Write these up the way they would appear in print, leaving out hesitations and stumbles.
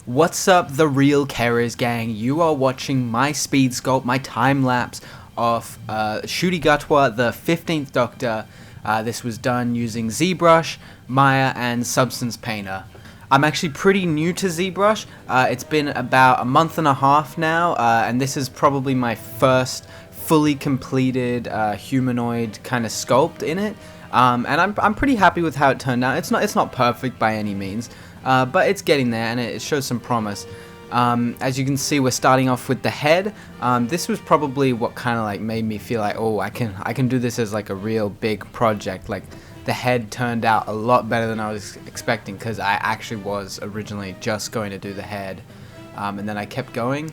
What's up, the real carers gang? You are watching my speed sculpt, my time lapse of Ncuti Gatwa, the 15th Doctor. This was done using Zbrush, Maya, and Substance Painter. I'm actually pretty new to Zbrush. It's been about a month and a half now, and this is probably my first fully completed humanoid kind of sculpt in it. And I'm pretty happy with how it turned out. It's not perfect by any means. But it's getting there, and it shows some promise. As you can see, we're starting off with the head. This was probably what kind of like made me feel like, oh, I can do this as like a real big project. Like the head turned out a lot better than I was expecting, because I actually was originally just going to do the head, and then I kept going.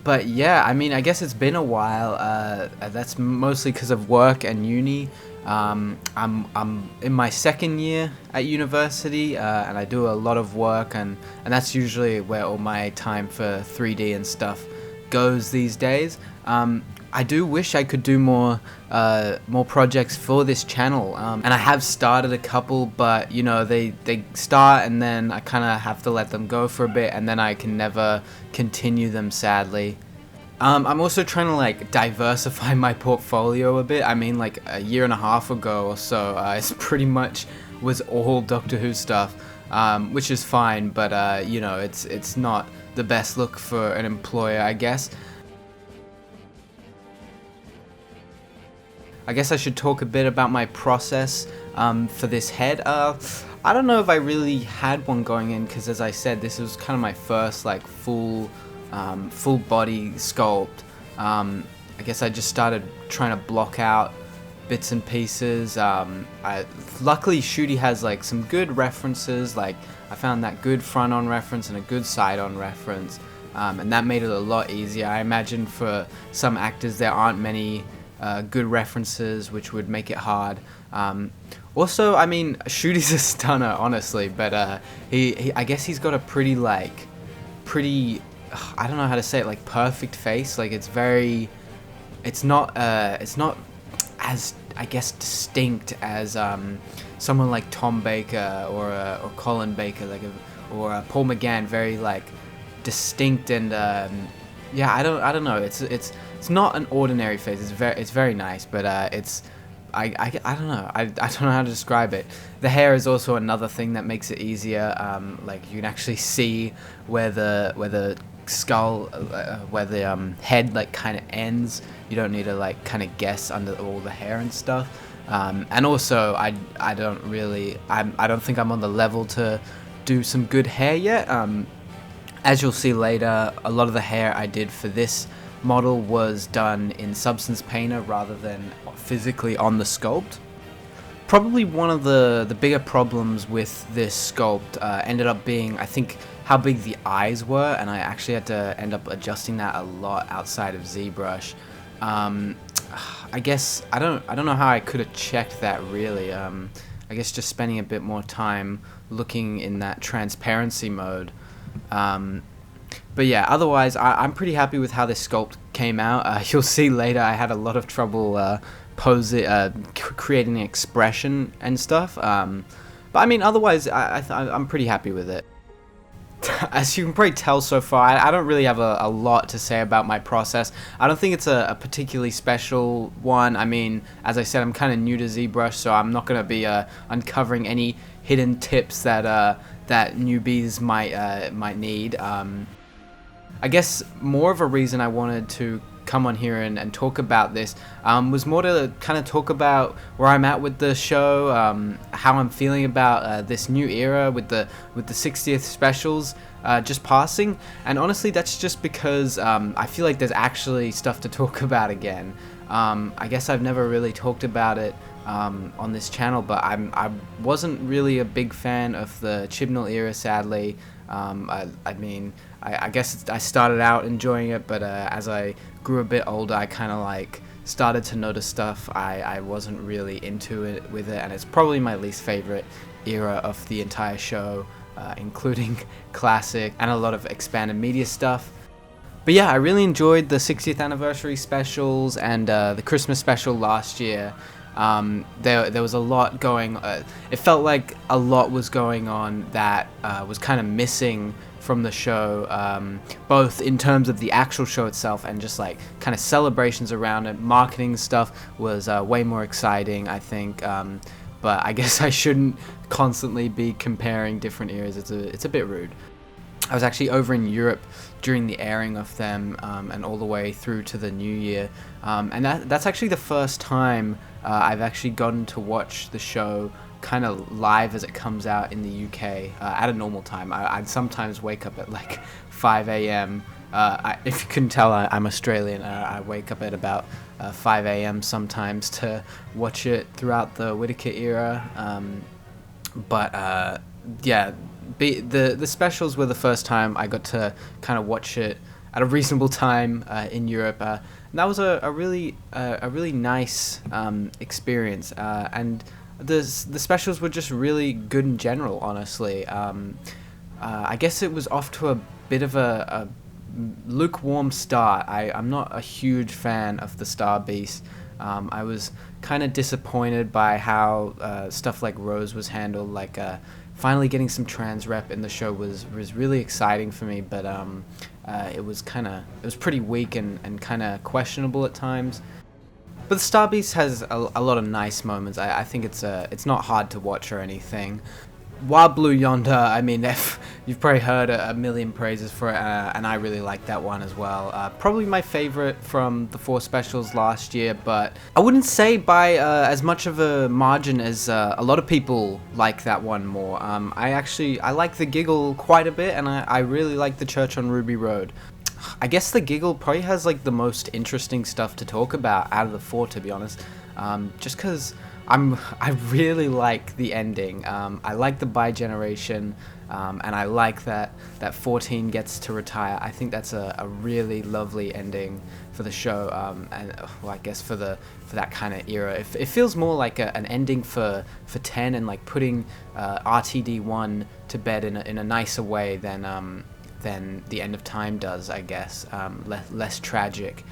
But yeah, I mean, I guess it's been a while. That's mostly because of work and uni. I'm in my second year at university, and I do a lot of work, and that's usually where all my time for 3D and stuff goes these days. I do wish I could do more projects for this channel, and I have started a couple, but you know, they start and then I kind of have to let them go for a bit, and then I can never continue them, sadly. I'm also trying to like diversify my portfolio a bit. I mean, like a year and a half ago or so, it's pretty much was all Doctor Who stuff, which is fine, but you know, it's not the best look for an employer, I guess. I guess I should talk a bit about my process for this head. I don't know if I really had one going in, because as I said, this was kind of my first like full body sculpt. I guess I just started trying to block out bits and pieces. Luckily Ncuti has like some good references. Like I found that good front on reference and a good side on reference, and that made it a lot easier. I imagine for some actors there aren't many good references, which would make it hard. Also, I mean, Ncuti's a stunner, honestly, but he I guess he's got a pretty I don't know how to say it, like perfect face. Like it's not as, I guess, distinct as someone like Tom Baker or Colin Baker, like or Paul McGann. Very like distinct, and yeah, I don't know. It's not an ordinary face. It's very nice, but I don't know. I don't know how to describe it. The hair is also another thing that makes it easier. Like you can actually see where the skull, where the head like kind of ends. You don't need to like kind of guess under all the hair and stuff. And also, I don't think I'm on the level to do some good hair yet. As you'll see later, a lot of the hair I did for this model was done in Substance Painter rather than physically on the sculpt. Probably one of the bigger problems with this sculpt ended up being, I think, how big the eyes were, and I actually had to end up adjusting that a lot outside of ZBrush. I guess I don't know how I could have checked that really. I guess just spending a bit more time looking in that transparency mode. But yeah, otherwise I'm pretty happy with how this sculpt came out. You'll see later I had a lot of trouble creating an expression and stuff. But I mean, otherwise I'm pretty happy with it. As you can probably tell so far, I don't really have a lot to say about my process. I don't think it's a particularly special one. I mean, as I said, I'm kind of new to ZBrush, so I'm not going to be uncovering any hidden tips that newbies might need. I guess more of a reason I wanted to come on here and talk about this was more to kind of talk about where I'm at with the show, how I'm feeling about this new era with the 60th specials just passing. And honestly, that's just because I feel like there's actually stuff to talk about again. I guess I've never really talked about it on this channel, but I wasn't really a big fan of the Chibnall era, sadly. I mean, I guess I started out enjoying it, but as I grew a bit older, I kind of like started to notice stuff I wasn't really into it with it, and it's probably my least favorite era of the entire show, including classic and a lot of expanded media stuff. But yeah, I really enjoyed the 60th anniversary specials and the Christmas special last year. There was a lot going. It felt like a lot was going on that was kind of missing from the show, both in terms of the actual show itself and just like kind of celebrations around it. Marketing stuff was way more exciting, I think. But I guess I shouldn't constantly be comparing different eras. It's a bit rude. I was actually over in Europe during the airing of them, and all the way through to the new year, and that's actually the first time I've actually gotten to watch the show kind of live as it comes out in the UK at a normal time. I'd sometimes wake up at like 5 a.m. If you couldn't tell, I'm Australian. I wake up at about 5 a.m. sometimes to watch it throughout the Whittaker era. Yeah, the specials were the first time I got to kind of watch it at a reasonable time in Europe. And that was a really nice experience. And the specials were just really good in general, honestly. I guess it was off to a bit of a lukewarm start. I'm not a huge fan of the Star Beast. I was kind of disappointed by how stuff like Rose was handled. Like finally getting some trans rep in the show was really exciting for me, but it was pretty weak and kind of questionable at times. But the Star Beast has a lot of nice moments. I think it's not hard to watch or anything. Wild Blue Yonder, I mean, you've probably heard a million praises for it, and I really like that one as well. Probably my favorite from the 4 specials last year, but I wouldn't say by as much of a margin as a lot of people like that one more. I like the Giggle quite a bit, and I really like the Church on Ruby Road. I guess the Giggle probably has like the most interesting stuff to talk about out of the 4, to be honest. Just because I really like the ending. I like the bi-generation, and I like that 14 gets to retire. I think that's a really lovely ending for the show, and well, I guess for that kind of era. It feels more like an ending for 10, and like putting RTD1 to bed in a nicer way than the End of Time does, I guess. Less tragic.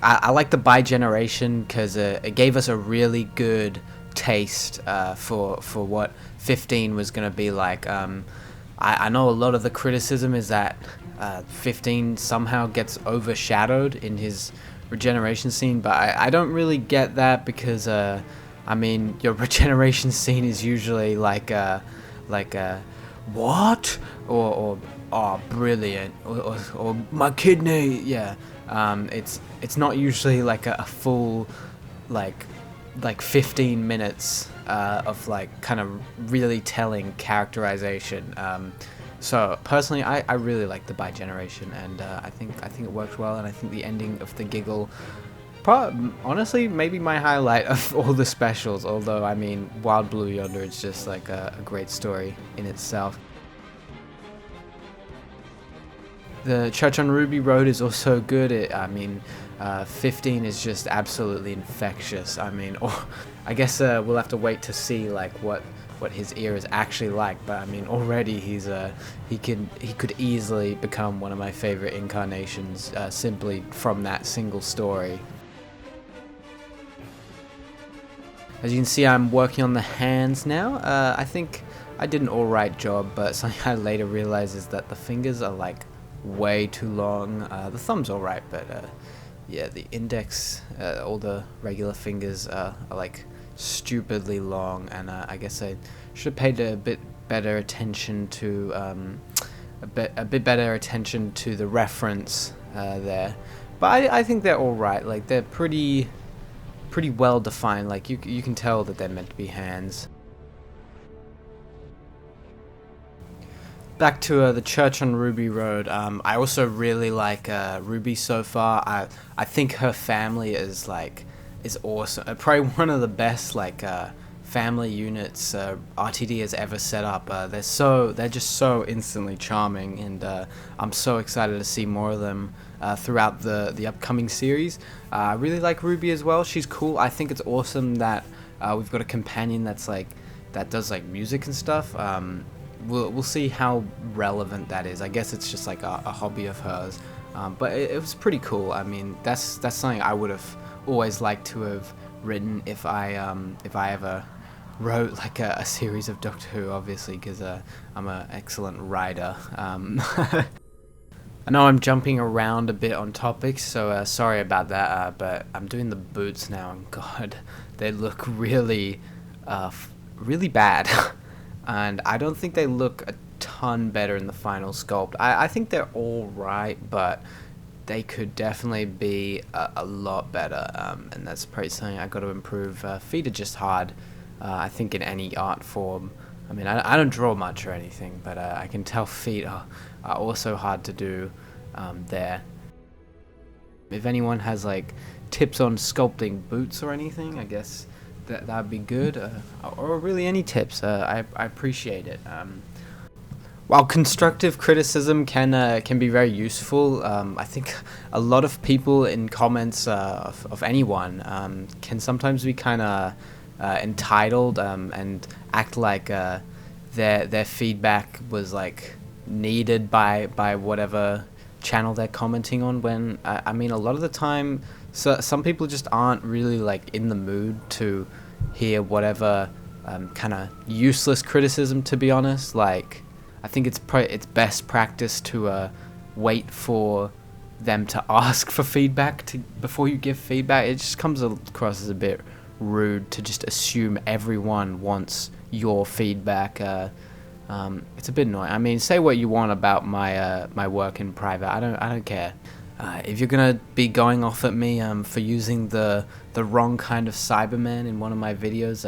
I like the bi-generation because it gave us a really good taste for what 15 was going to be like. I know a lot of the criticism is that 15 somehow gets overshadowed in his regeneration scene, but I don't really get that because, I mean, your regeneration scene is usually like what? Or oh, brilliant. Or my kidney, yeah. It's not usually like a full like 15 minutes of like kind of really telling characterization. So personally, I really like the bi-generation, and I think it worked well, and I think the ending of the Giggle, honestly, maybe my highlight of all the specials. Although I mean, Wild Blue Yonder is just like a great story in itself. The Church on Ruby Road is also good. 15 is just absolutely infectious. I mean, I guess we'll have to wait to see like what his era is actually like. But I mean, already he could easily become one of my favorite incarnations simply from that single story. As you can see, I'm working on the hands now. I think I did an alright job, but something I later realized is that the fingers are like way too long. The thumb's alright, but yeah, the index, all the regular fingers are like stupidly long, and I guess I should have paid a bit better attention to a bit better attention to the reference there. But I think they're alright. Like they're pretty well defined. Like you can tell that they're meant to be hands. Back to the Church on Ruby Road. I also really like Ruby so far. I think her family is awesome. Probably one of the best family units RTD has ever set up. They're just so instantly charming, and I'm so excited to see more of them throughout the upcoming series. I really like Ruby as well. She's cool. I think it's awesome that we've got a companion that does like music and stuff. We'll see how relevant that is. I guess it's just like a hobby of hers, but it was pretty cool. I mean, that's something I would have always liked to have written if I ever wrote like a series of Doctor Who, obviously, because I'm an excellent writer. I know I'm jumping around a bit on topics, so sorry about that, but I'm doing the boots now, and God, they look really, really bad. And I don't think they look a ton better in the final sculpt. I think they're alright, but they could definitely be a lot better, and that's probably something I got to improve. Feet are just hard, I think, in any art form. I mean, I don't draw much or anything, but I can tell feet are also hard to do there. If anyone has like tips on sculpting boots or anything, I guess that'd be good, or really any tips. I appreciate it. While constructive criticism can be very useful, I think a lot of people in comments of anyone can sometimes be kind of entitled and act like their feedback was like needed by whatever channel they're commenting on, when I mean, a lot of the time, some people just aren't really like in the mood to hear whatever kind of useless criticism, to be honest. Like, I think it's best practice to wait for them to ask for feedback before you give feedback. It just comes across as a bit rude to just assume everyone wants your feedback. It's a bit annoying. I mean, say what you want about my work in private. I don't care. If you're gonna be going off at me for using the wrong kind of Cyberman in one of my videos,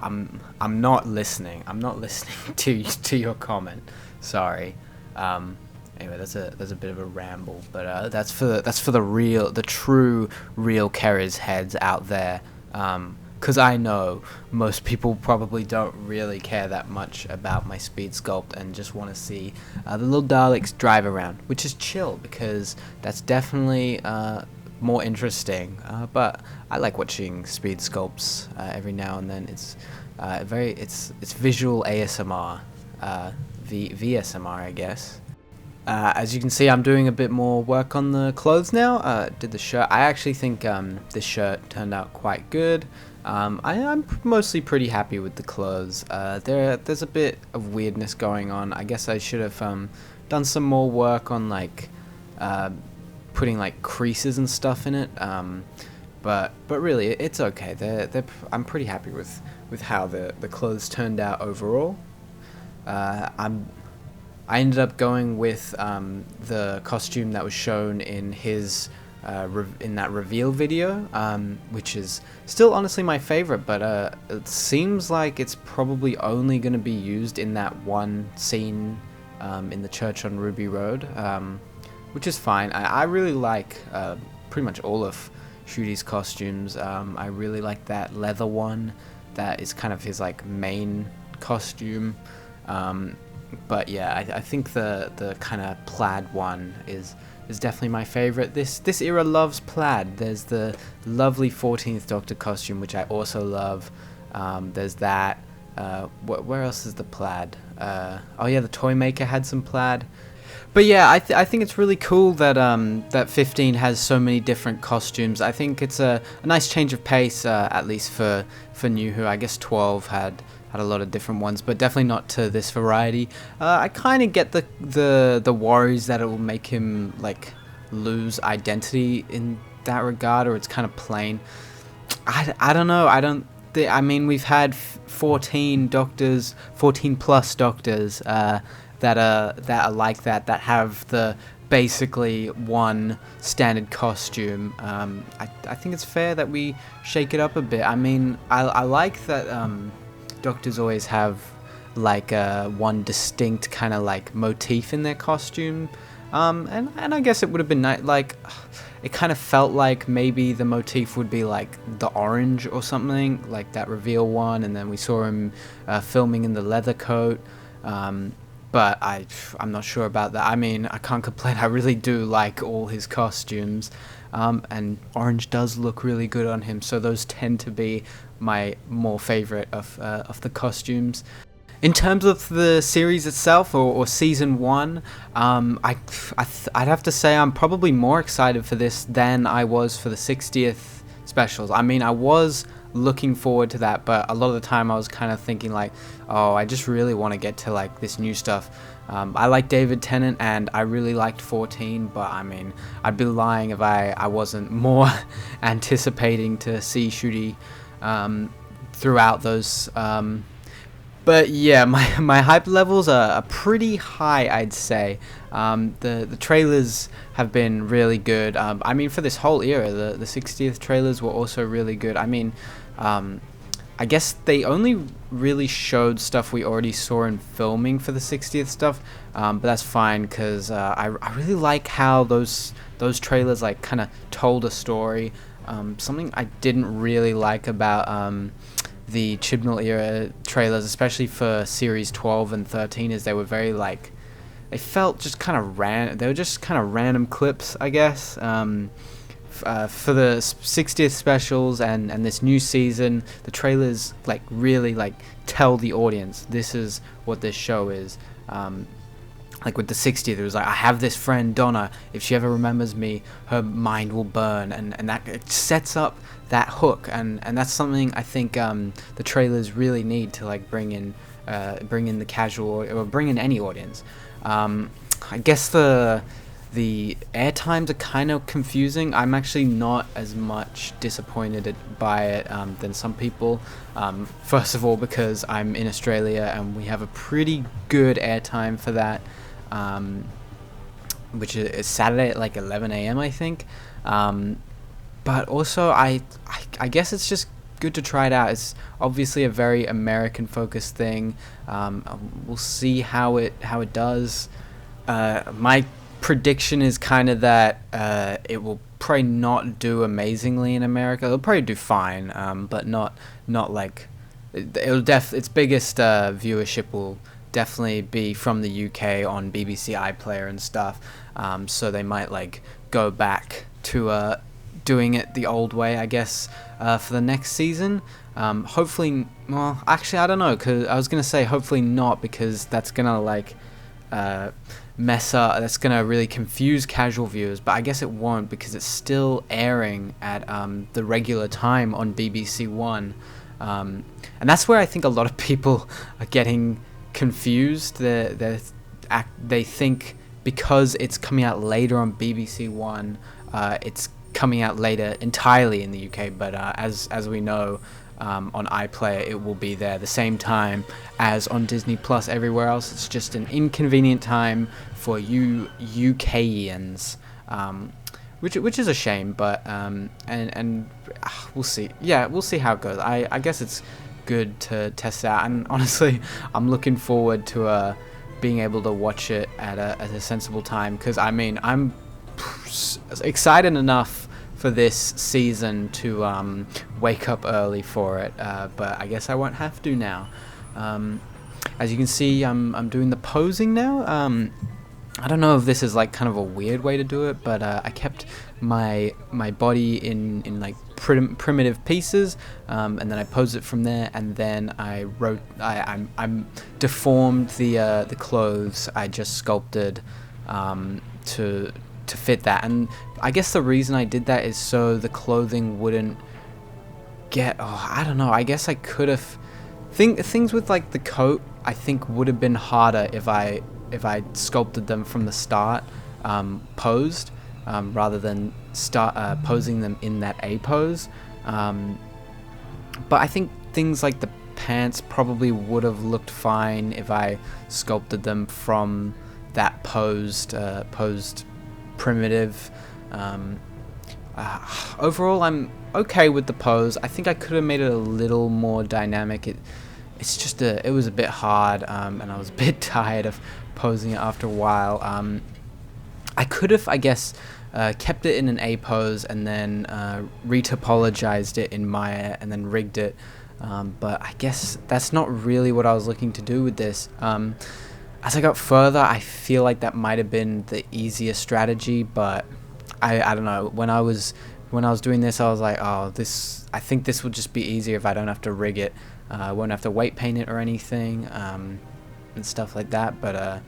I'm not listening. I'm not listening to your comment. Sorry. Anyway, that's a bit of a ramble, but that's for the true real Kerry's heads out there. Because I know most people probably don't really care that much about my speed sculpt and just want to see the little Daleks drive around, which is chill, because that's definitely more interesting. But I like watching speed sculpts every now and then. It's it's visual ASMR, VSMR, I guess. As you can see, I'm doing a bit more work on the clothes now. Did the shirt. I actually think this shirt turned out quite good. I'm mostly pretty happy with the clothes. There's a bit of weirdness going on. I guess I should have done some more work on like putting like creases and stuff in it. But really, it's okay. I'm pretty happy with how the clothes turned out overall. I ended up going with the costume that was shown in his in that reveal video, which is still honestly my favorite, but it seems like it's probably only going to be used in that one scene in the church on Ruby Road, which is fine. I really like pretty much all of Ncuti's costumes. I really like that leather one that is kind of his like main costume. But yeah, I think the kind of plaid one is definitely my favorite. This era loves plaid. There's the lovely 14th Doctor costume, which I also love. There's that. Where else is the plaid? Oh yeah, the Toymaker had some plaid. But yeah, I think it's really cool that that 15 has so many different costumes. I think it's a nice change of pace, at least for New Who. I guess 12 had a lot of different ones, but definitely not to this variety. I kind of get the worries that it will make him like lose identity in that regard, or it's kind of plain. I don't know. I mean, we've had 14 doctors, 14 plus doctors that are like that have the basically one standard costume. I think it's fair that we shake it up a bit. I mean, I like that doctors always have like one distinct kind of like motif in their costume, and I guess it would have been nice. Like, it kind of felt like maybe the motif would be like the orange or something, like that reveal one, and then we saw him filming in the leather coat. But I'm not sure about that. I mean, I can't complain. I really do like all his costumes, and orange does look really good on him. So those tend to be my more favorite of the costumes. In terms of the series itself, or season 1, I'd have to say I'm probably more excited for this than I was for the 60th specials. I mean, I was looking forward to that, but a lot of the time I was kind of thinking like, oh, I just really want to get to like this new stuff. I like David Tennant and I really liked 14, but I mean, I'd be lying if I wasn't more anticipating to see Ncuti throughout those. But yeah, my hype levels are pretty high, I'd say. The trailers have been really good. I mean, for this whole era, the 60th trailers were also really good. I mean, I guess they only really showed stuff we already saw in filming for the 60th stuff, but that's fine because I really like how those trailers like kind of told a story. Something I didn't really like about the Chibnall era trailers, especially for series 12 and 13, is they were very like, they felt just kind of they were just kind of random clips, I guess. For the 60th specials and this new season, the trailers like really like tell the audience this is what this show is. Like with the 60th, it was like, I have this friend Donna, if she ever remembers me, her mind will burn, and that it sets up that hook, and that's something I think the trailers really need to like bring in the casual, or bring in any audience. I guess the air times are kind of confusing. I'm actually not as much disappointed by it than some people. First of all, because I'm in Australia and we have a pretty good airtime for that, which is Saturday at like 11 a.m. I think. But also, I guess it's just good to try it out. It's obviously a very American-focused thing. We'll see how it does. My prediction is kind of that it will probably not do amazingly in America. It'll probably do fine, but not like its biggest viewership will definitely be from the UK on BBC iPlayer and stuff. So they might like go back to doing it the old way, I guess, for the next season. Hopefully, well, actually, I don't know, because I was gonna say hopefully not, because that's gonna like mess up. That's gonna really confuse casual viewers. But I guess it won't, because it's still airing at the regular time on BBC One, and that's where I think a lot of people are getting confused. They think because it's coming out later on BBC One, it's coming out later entirely in the UK, but as we know, on iPlayer it will be there the same time as on Disney Plus everywhere else. It's just an inconvenient time for you UKians, which is a shame, but and we'll see. Yeah, we'll see how it goes. I guess it's good to test it out, and honestly, I'm looking forward to being able to watch it at a sensible time, because I mean, I'm excited enough for this season to wake up early for it, but I guess I won't have to now. As you can see, I'm doing the posing now. I don't know if this is like kind of a weird way to do it, but I kept my body in like primitive pieces, and then I posed it from there, and then I deformed the clothes I just sculpted to fit that. And I guess the reason I did that is so the clothing wouldn't get, I don't know, I guess I could have things with like the coat, I think would have been harder if I sculpted them from the start, posed, rather than start posing them in that A pose. But I think things like the pants probably would have looked fine if I sculpted them from that posed primitive. Overall, I'm okay with the pose. I think I could have made it a little more dynamic. It's just it was a bit hard, and I was a bit tired of posing it after a while. I could have, I guess, kept it in an A pose and then retopologized it in Maya and then rigged it, but I guess that's not really what I was looking to do with this. As I got further, I feel like that might have been the easier strategy, but I don't know. When I was doing this, I was like, I think this would just be easier if I don't have to rig it. I won't have to weight paint it or anything, and stuff like that. But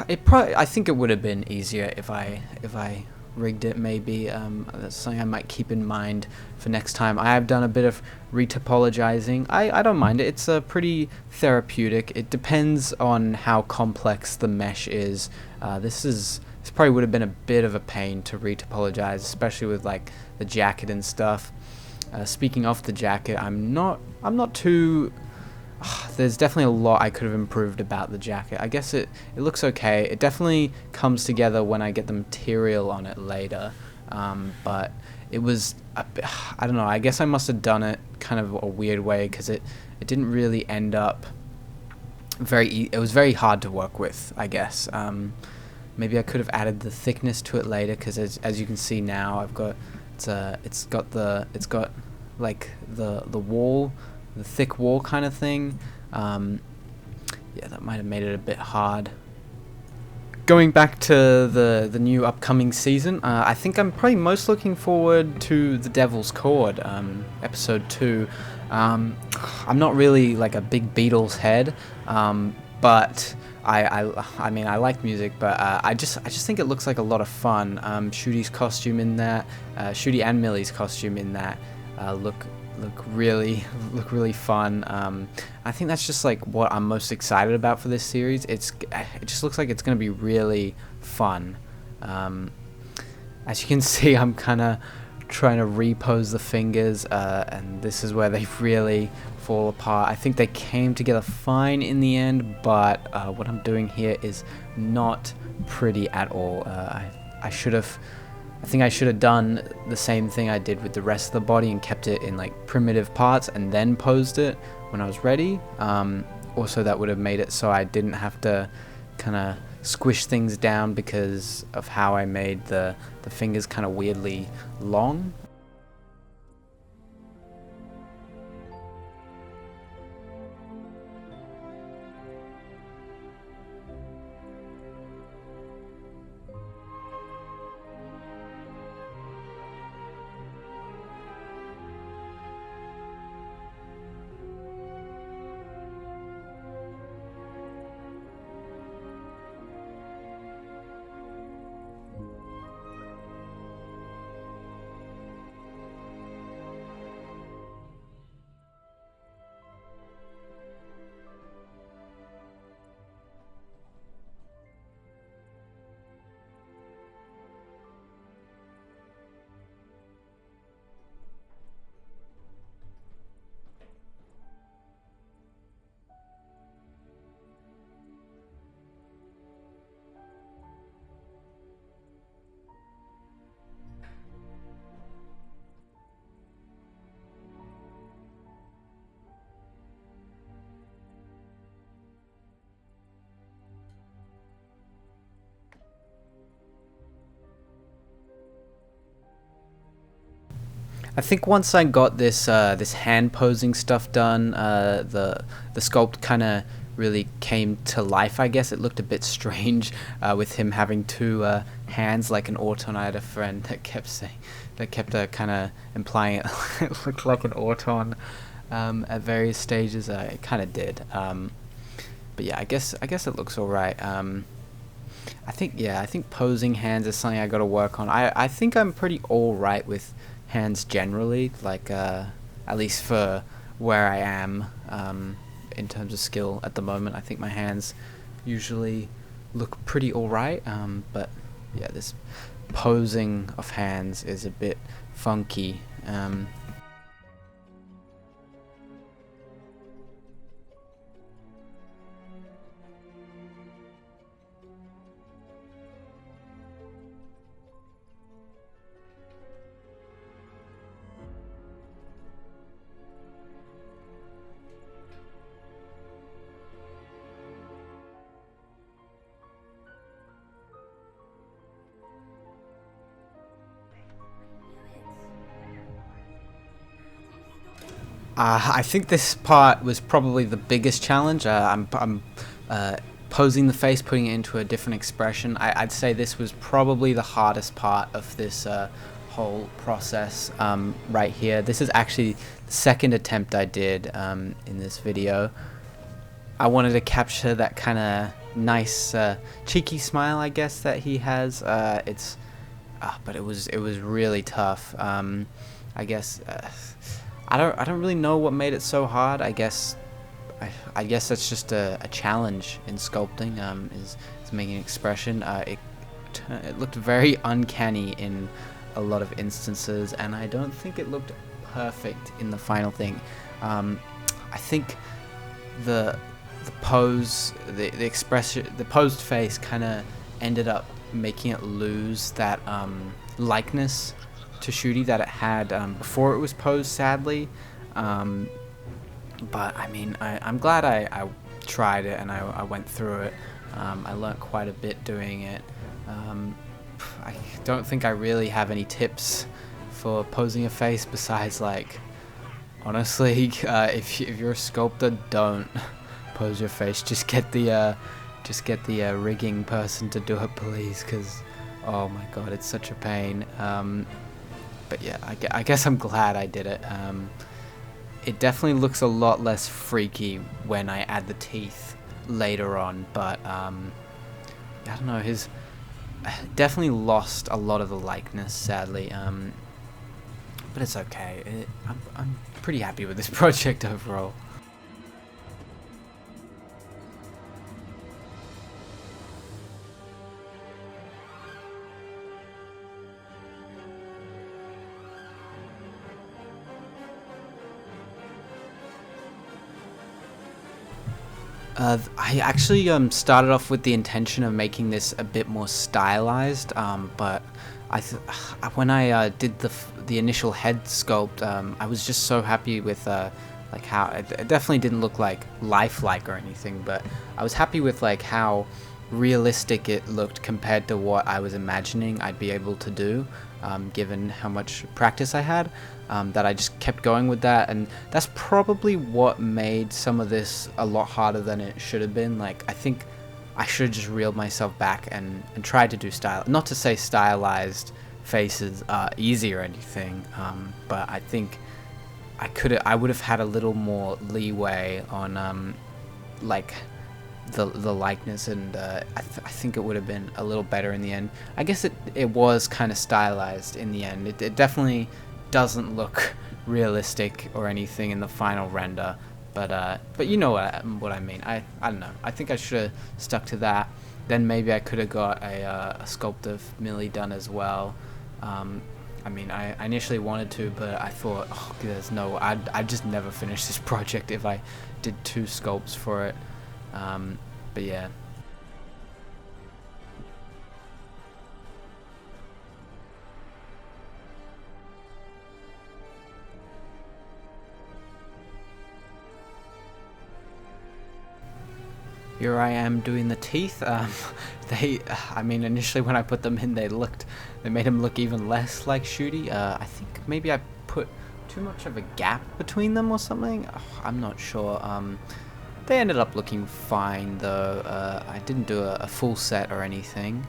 I think it would have been easier if I rigged it maybe. That's something I might keep in mind for next time. I have done a bit of retopologizing. I don't mind it. It's pretty therapeutic. It depends on how complex the mesh is. This probably would have been a bit of a pain to retopologize, especially with like the jacket and stuff. Speaking of the jacket, I'm not too... there's definitely a lot I could have improved about the jacket. I guess it looks okay. It definitely comes together when I get the material on it later. But it was a bit, I don't know, I guess I must have done it kind of a weird way, because it didn't really end up it was very hard to work with, I guess. Maybe I could have added the thickness to it later, because as you can see now, I've got it's got like the wall, the thick wall kind of thing. Yeah, that might have made it a bit hard. Going back to the new upcoming season, I think I'm probably most looking forward to The Devil's Chord, episode 2. I'm not really like a big Beatles head, but I mean, I like music, but I just think it looks like a lot of fun. Ncuti's costume in that, Ncuti and Millie's costume in that, look really fun. I think that's just like what I'm most excited about for this series. It just looks like it's gonna be really fun. As you can see, I'm kind of trying to repose the fingers, and this is where they really fall apart. I think they came together fine in the end, but what I'm doing here is not pretty at all. I think I should have done the same thing I did with the rest of the body and kept it in like primitive parts and then posed it when I was ready. Also, that would have made it so I didn't have to kind of squish things down because of how I made the fingers kind of weirdly long. I think once I got this this hand posing stuff done, the sculpt kind of really came to life. I guess it looked a bit strange with him having two hands like an auton. I had a friend that kept kind of implying it looked like an auton at various stages. It kind of did, but yeah, I guess it looks all right. I think posing hands is something I got to work on. I think I'm pretty all right with hands generally, like at least for where I am in terms of skill at the moment. I think my hands usually look pretty alright, but yeah, this posing of hands is a bit funky. I think this part was probably the biggest challenge. I'm posing the face, putting it into a different expression. I'd say this was probably the hardest part of this whole process right here. This is actually the second attempt I did in this video. I wanted to capture that kind of nice cheeky smile, I guess, that he has. but it was really tough. I guess I don't really know what made it so hard. I guess that's just a challenge in sculpting. Is making an expression. It looked very uncanny in a lot of instances, and I don't think it looked perfect in the final thing. I think the pose, the expression, the posed face kind of ended up making it lose that likeness to Ncuti that it had before it was posed, sadly. But I mean, I'm glad I tried it and I went through it. I learned quite a bit doing it. I don't think I really have any tips for posing a face besides, like, honestly, if you're a sculptor, don't pose your face. Just get the rigging person to do it, please, because oh my god, it's such a pain. But yeah, I guess I'm glad I did it. It definitely looks a lot less freaky when I add the teeth later on, but I don't know, his definitely lost a lot of the likeness, sadly. But it's okay. I'm pretty happy with this project overall. I actually started off with the intention of making this a bit more stylized, but when I did the initial head sculpt, I was just so happy with like how it definitely didn't look like lifelike or anything, but I was happy with like how realistic it looked compared to what I was imagining I'd be able to do, given how much practice I had. That I just kept going with that, and that's probably what made some of this a lot harder than it should have been. Like, I think I should have just reeled myself back and tried to do style. Not to say stylized faces are easy or anything, but I think I would have had a little more leeway on like the likeness, and I think it would have been a little better in the end. I guess it was kind of stylized in the end. It definitely doesn't look realistic or anything in the final render, but you know what I mean. I don't know. I think I should have stuck to that. Then maybe I could have got a sculpt of Millie done as well. I mean, I initially wanted to, but I thought, oh, there's no, I'd just never finish this project if I did 2 sculpts for it. But yeah. Here I am doing the teeth. I mean, initially when I put them in, they made them look even less like Ncuti. I think maybe I put too much of a gap between them or something. Oh, I'm not sure. They ended up looking fine though. I didn't do a full set or anything.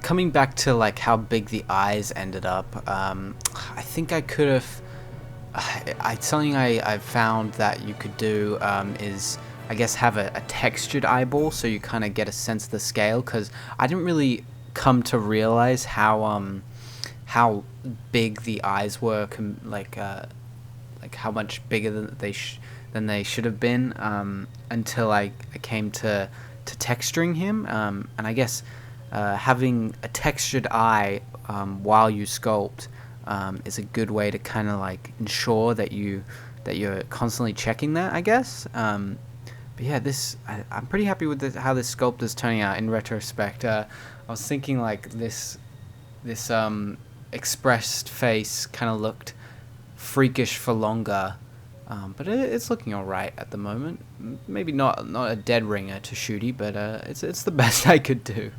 Coming back to like how big the eyes ended up, I think I could have. Something I found that you could do is, I guess, have a textured eyeball, so you kind of get a sense of the scale. Because I didn't really come to realize how big the eyes were, like how much bigger than they should have been, until I came to texturing him. And I guess having a textured eye while you sculpt is a good way to kind of like ensure that you're constantly checking that, I guess. But yeah, I'm pretty happy with how this sculpt is turning out in retrospect. I was thinking like this expressed face kind of looked freakish for longer, but it's looking alright at the moment. Maybe not a dead ringer to Ncuti, but it's the best I could do.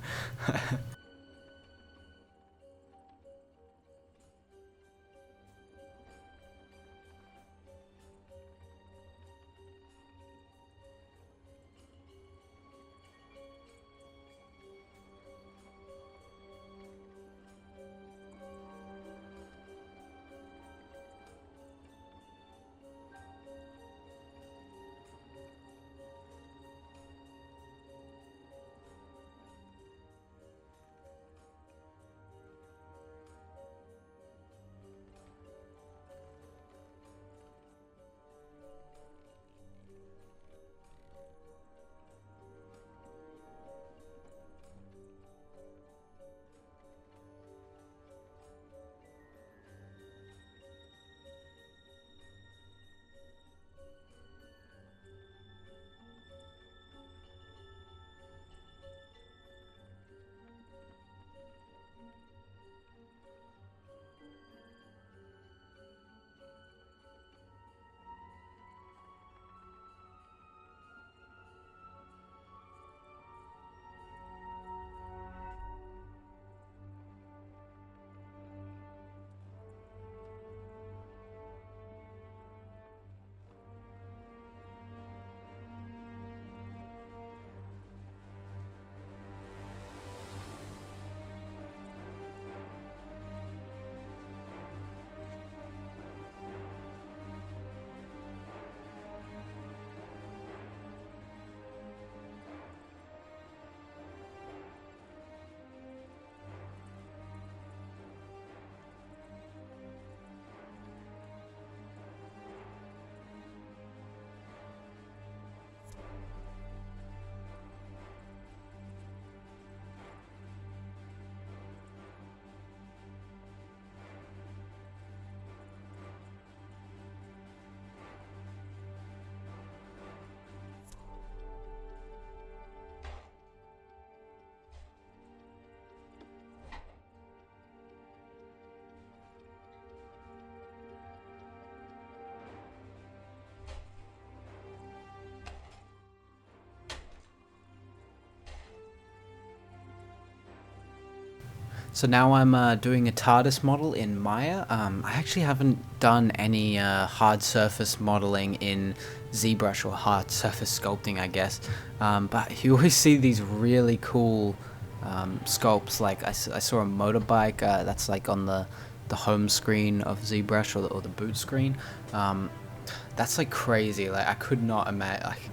So now I'm doing a TARDIS model in Maya. I actually haven't done any hard surface modeling in Zbrush, or hard surface sculpting, I guess. But you always see these really cool sculpts. Like I saw a motorbike that's like on the home screen of Zbrush, or the boot screen. That's like crazy. Like I could not imagine. Like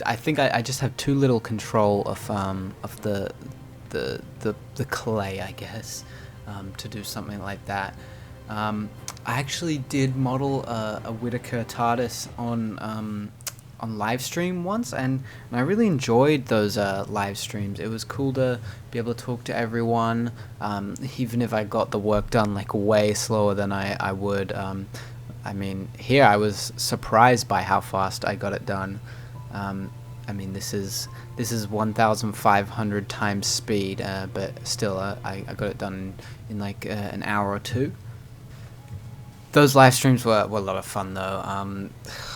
I think I just have too little control of the clay, I guess, to do something like that. I actually did model a Whittaker TARDIS on live stream once, and I really enjoyed those live streams. It was cool to be able to talk to everyone, even if I got the work done like way slower than I would. I mean, here I was surprised by how fast I got it done. I mean, this is 1,500 times speed, but still, I got it done in like an hour or two. Those live streams were a lot of fun though.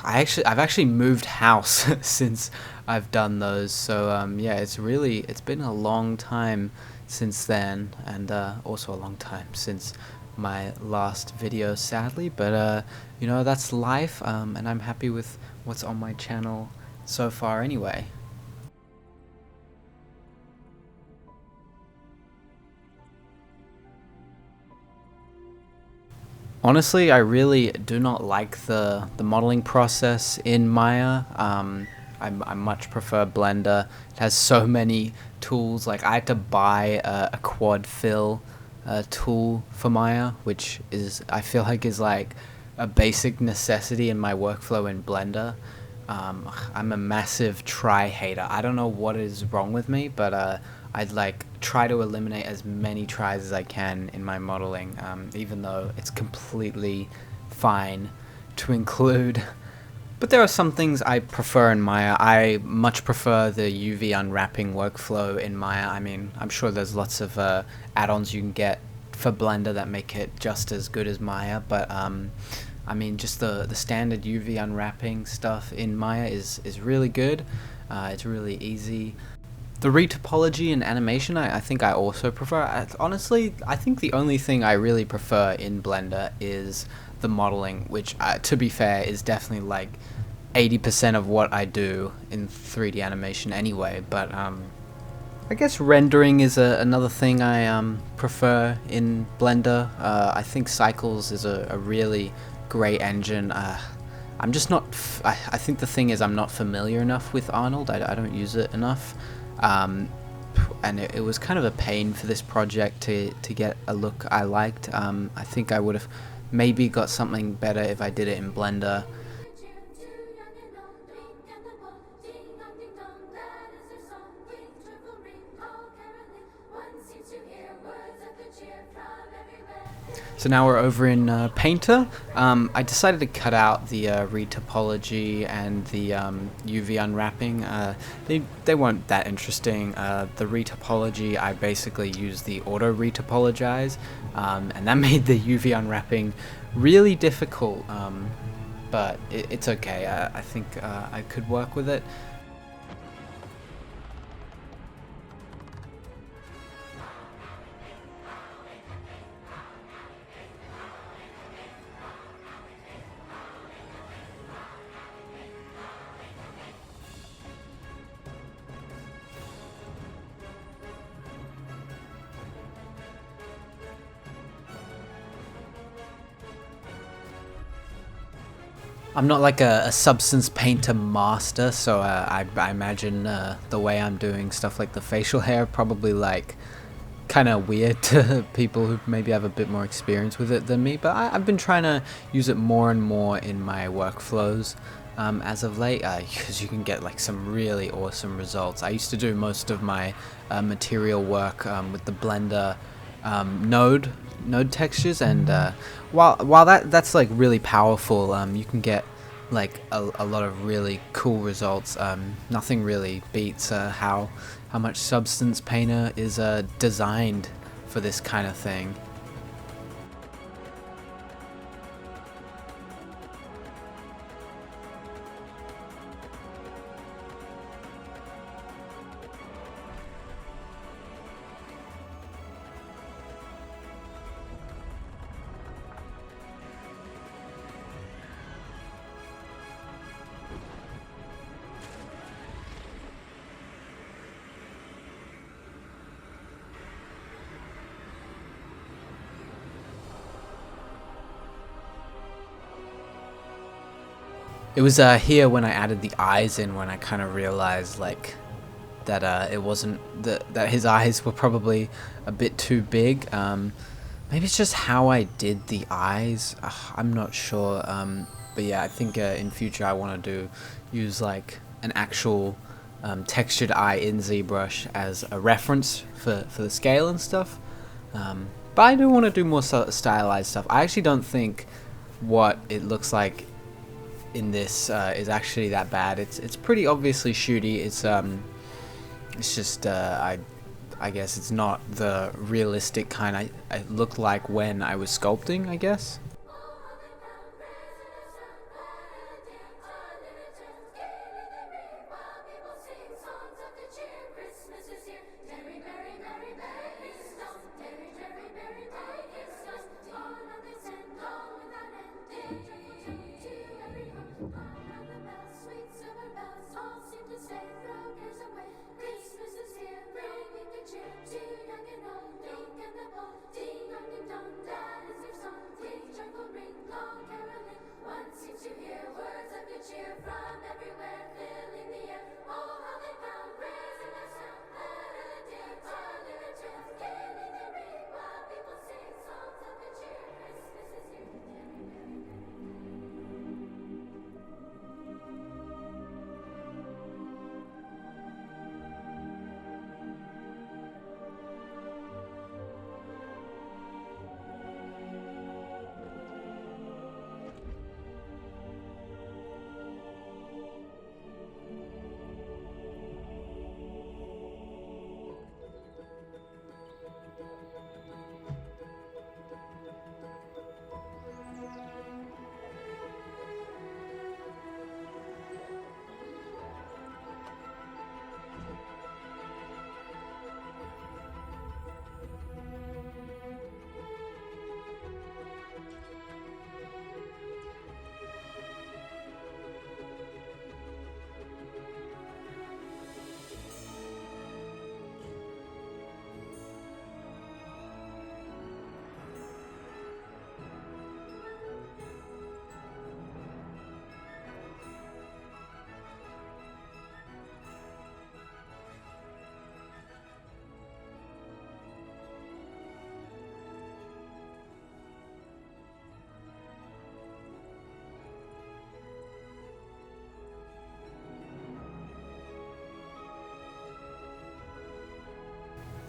I've actually moved house since I've done those, so yeah, it's been a long time since then, and also a long time since my last video, sadly. But you know, that's life, and I'm happy with what's on my channel so far anyway. Honestly, I really do not like the modeling process in Maya. I much prefer Blender. It has so many tools. Like I had to buy a quad fill tool for Maya, which I feel like is like a basic necessity in my workflow in Blender. I'm a massive try hater. I don't know what is wrong with me, but I'd like try to eliminate as many tries as I can in my modeling, even though it's completely fine to include. But there are some things I prefer in Maya. I much prefer the UV unwrapping workflow in Maya. I mean, I'm sure there's lots of add-ons you can get for Blender that make it just as good as Maya, but I mean, just the standard UV unwrapping stuff in Maya is really good. It's really easy. The retopology and animation, I think I also prefer. Honestly, I think the only thing I really prefer in Blender is the modeling, which, to be fair, is definitely like 80% of what I do in 3D animation anyway. But I guess rendering is another thing I prefer in Blender. I think Cycles is a really great engine. I'm just not. I think the thing is I'm not familiar enough with Arnold. I don't use it enough. And it was kind of a pain for this project to get a look I liked. I think I would have maybe got something better if I did it in Blender. So now we're over in Painter. I decided to cut out the retopology and the UV unwrapping. They weren't that interesting. The retopology, I basically used the auto retopologize, and that made the UV unwrapping really difficult. But it's okay. I think I could work with it. I'm not like a substance painter master, so I imagine the way I'm doing stuff like the facial hair probably like kind of weird to people who maybe have a bit more experience with it than me, but I've been trying to use it more and more in my workflows as of late, because you can get like some really awesome results. I used to do most of my material work with the Blender node textures, and while that's like really powerful, you can get like a lot of really cool results. Nothing really beats how much Substance Painter is designed for this kind of thing. It was here when I added the eyes in when I kind of realized like that it wasn't that his eyes were probably a bit too big. Maybe it's just how I did the eyes. I'm not sure. But yeah, I think in future I want to use like an actual textured eye in ZBrush as a reference for the scale and stuff. But I do want to do more stylized stuff. I actually don't think what it looks like in this is actually that bad. It's pretty obviously shooty. It's just I guess it's not the realistic kind I looked like when I was sculpting, I guess.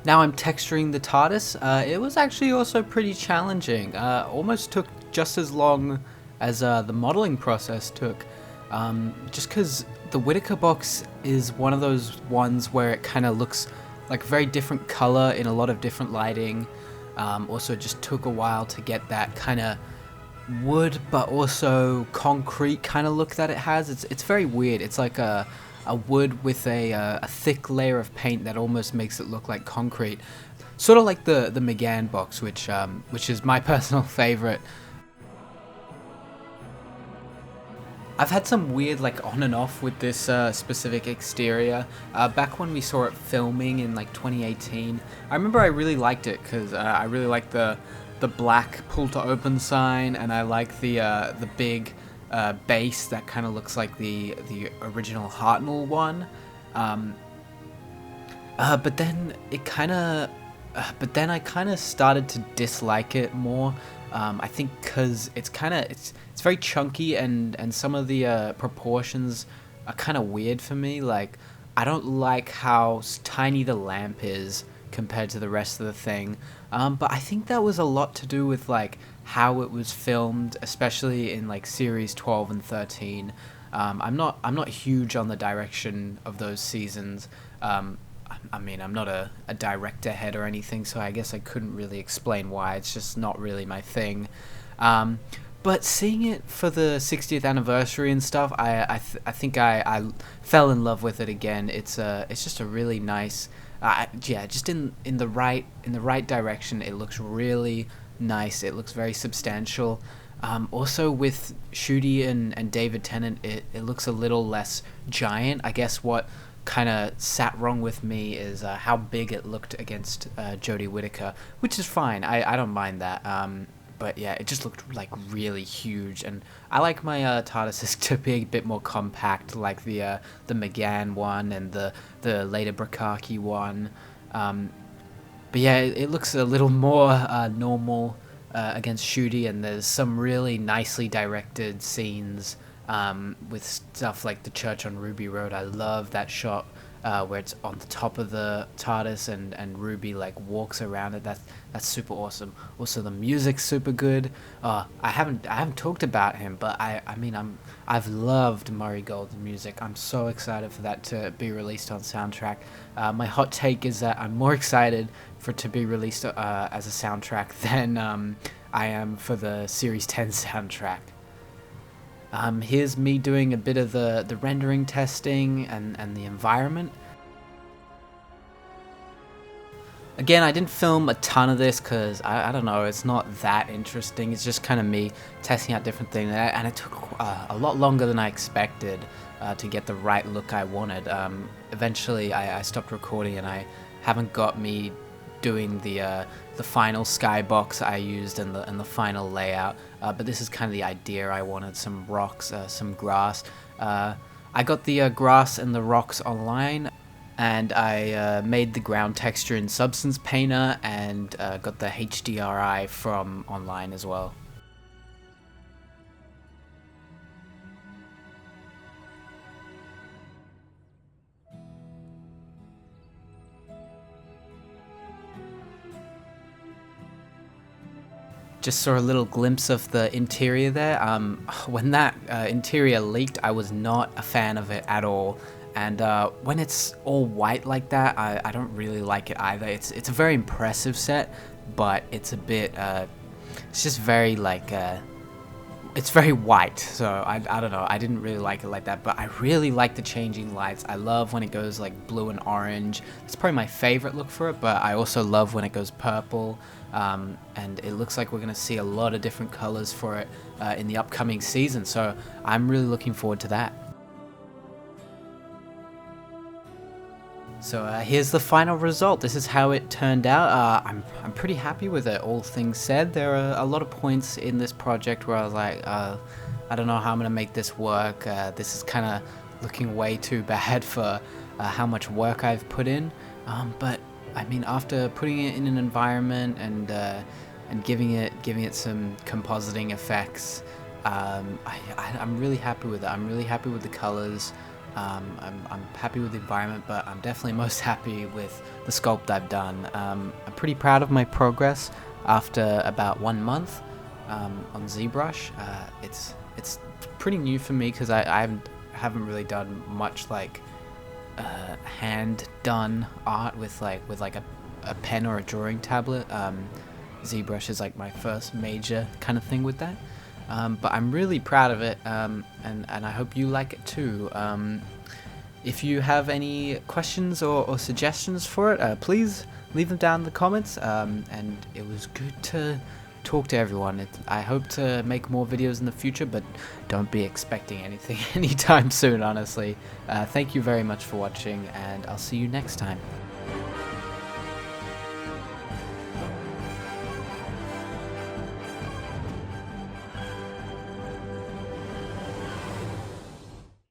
Now I'm texturing the TARDIS. It was actually also pretty challenging. Almost took just as long as the modeling process took. Just because the Whittaker box is one of those ones where it kind of looks like a very different color in a lot of different lighting. Also, it just took a while to get that kind of wood but also concrete kind of look that it has. It's very weird. It's like a wood with a thick layer of paint that almost makes it look like concrete, sort of like the McGann box, which is my personal favorite. I've had some weird like on and off with this specific exterior. Back when we saw it filming in like 2018, I remember I really liked it because I really liked the black pull to open sign, and I like the big base that kind of looks like the original Hartnell one. But then I kind of started to dislike it more. I think because it's very chunky, and some of the proportions are kind of weird for me. Like, I don't like how tiny the lamp is compared to the rest of the thing. But I think that was a lot to do with like how it was filmed, especially in like series 12 and 13. I'm not huge on the direction of those seasons. I mean, I'm not a director head or anything, so I guess I couldn't really explain why. It's just not really my thing. But seeing it for the 60th anniversary and stuff, I think I fell in love with it again. It's just a really nice, just in the right direction. It looks really nice. It looks very substantial. Also with Ncuti and David Tennant, it looks a little less giant. I guess what kind of sat wrong with me is how big it looked against Jodie Whittaker, which is fine. I don't mind that. but yeah, it just looked like really huge, and I like my TARDISes to be a bit more compact, like the McGann one and the later Brakaki one. But yeah, it looks a little more normal against Ncuti, and there's some really nicely directed scenes with stuff like the church on Ruby Road. I love that shot where it's on the top of the TARDIS and Ruby like walks around it. That's super awesome. Also, the music's super good. I haven't talked about him, but I've loved Murray Gold's music. I'm so excited for that to be released on soundtrack. My hot take is that I'm more excited for it to be released as a soundtrack than I am for the Series 10 soundtrack. Here's me doing a bit of the rendering testing and the environment. Again, I didn't film a ton of this because I don't know, it's not that interesting. It's just kind of me testing out different things, and it took a lot longer than I expected to get the right look I wanted. Eventually, I stopped recording, and I haven't got me doing the final skybox I used and the final layout, but this is kind of the idea I wanted. Some rocks, some grass. I got the grass and the rocks online, and I made the ground texture in Substance Painter, and got the HDRI from online as well. Just saw a little glimpse of the interior there. When that interior leaked, I was not a fan of it at all. And when it's all white like that, I don't really like it either. It's a very impressive set, but it's a bit, it's just very like, it's very white, so I don't know, I didn't really like it like that, but I really like the changing lights. I love when it goes like blue and orange. It's probably my favorite look for it, but I also love when it goes purple, and it looks like we're going to see a lot of different colors for it in the upcoming season, so I'm really looking forward to that. So here's the final result. This is how it turned out. I'm pretty happy with it, all things said. There are a lot of points in this project where I was like, I don't know how I'm going to make this work. This is kind of looking way too bad for how much work I've put in. But I mean, after putting it in an environment and giving it some compositing effects, I'm really happy with it. I'm really happy with the colors. I'm happy with the environment, but I'm definitely most happy with the sculpt I've done. I'm pretty proud of my progress after about 1 month on ZBrush. It's pretty new for me because I haven't really done much like hand done art with like a pen or a drawing tablet. ZBrush is like my first major kind of thing with that. But I'm really proud of it, and I hope you like it too. If you have any questions or suggestions for it, please leave them down in the comments. And it was good to talk to everyone. I hope to make more videos in the future, but don't be expecting anything anytime soon, honestly. Thank you very much for watching, and I'll see you next time.